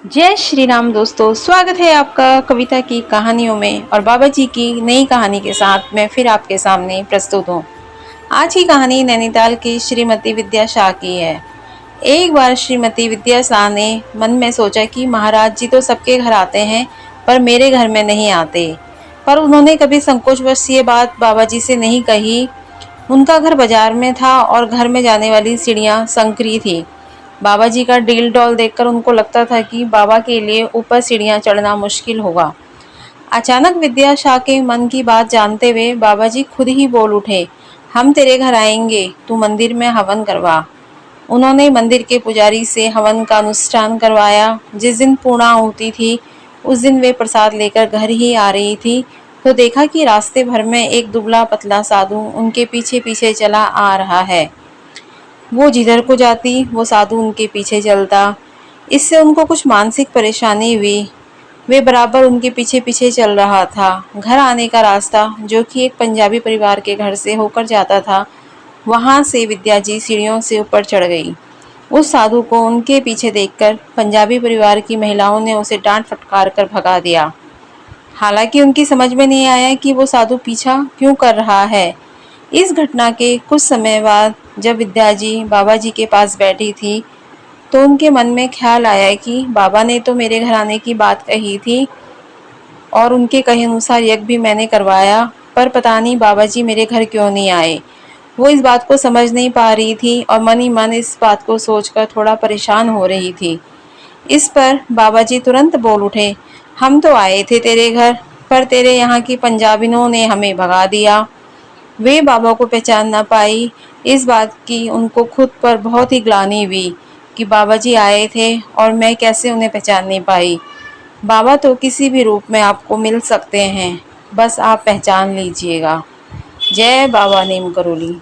जय श्री राम दोस्तों, स्वागत है आपका कविता की कहानियों में। और बाबा जी की नई कहानी के साथ मैं फिर आपके सामने प्रस्तुत हूँ। आज की कहानी नैनीताल की श्रीमती विद्या शाह की है। एक बार श्रीमती विद्या शाह ने मन में सोचा कि महाराज जी तो सबके घर आते हैं, पर मेरे घर में नहीं आते। पर उन्होंने कभी संकोचवश ये बात बाबा जी से नहीं कही। उनका घर बाजार में था और घर में जाने वाली सीढ़ियाँ संकरी थी। बाबा जी का डील डॉल देखकर उनको लगता था कि बाबा के लिए ऊपर सीढ़ियां चढ़ना मुश्किल होगा। अचानक विद्या शाह के मन की बात जानते हुए बाबा जी खुद ही बोल उठे, हम तेरे घर आएंगे, तू मंदिर में हवन करवा। उन्होंने मंदिर के पुजारी से हवन का अनुष्ठान करवाया। जिस दिन पूर्णाहुति थी, उस दिन वे प्रसाद लेकर घर ही आ रही थी तो देखा कि रास्ते भर में एक दुबला पतला साधु उनके पीछे पीछे चला आ रहा है। वो जिधर को जाती वो साधु उनके पीछे चलता। इससे उनको कुछ मानसिक परेशानी हुई। वे बराबर उनके पीछे पीछे चल रहा था। घर आने का रास्ता, जो कि एक पंजाबी परिवार के घर से होकर जाता था, वहां से विद्या जी सीढ़ियों से ऊपर चढ़ गई। उस साधु को उनके पीछे देखकर पंजाबी परिवार की महिलाओं ने उसे डांट फटकार कर भगा दिया। हालांकि उनकी समझ में नहीं आया कि वो साधु पीछा क्यों कर रहा है। इस घटना के कुछ समय बाद जब विद्या जी बाबा जी के पास बैठी थी तो उनके मन में ख्याल आया कि बाबा ने तो मेरे घर आने की बात कही थी और उनके कहे अनुसार यज्ञ भी मैंने करवाया, पर पता नहीं बाबा जी मेरे घर क्यों नहीं आए। वो इस बात को समझ नहीं पा रही थी और मन ही मन इस बात को सोचकर थोड़ा परेशान हो रही थी। इस पर बाबा जी तुरंत बोल उठे, हम तो आए थे तेरे घर, पर तेरे यहाँ की पंजाबिनों ने हमें भगा दिया। वे बाबा को पहचान ना पाई। इस बात की उनको खुद पर बहुत ही ग्लानि हुई कि बाबा जी आए थे और मैं कैसे उन्हें पहचान नहीं पाई। बाबा तो किसी भी रूप में आपको मिल सकते हैं, बस आप पहचान लीजिएगा। जय बाबा नीम करोली।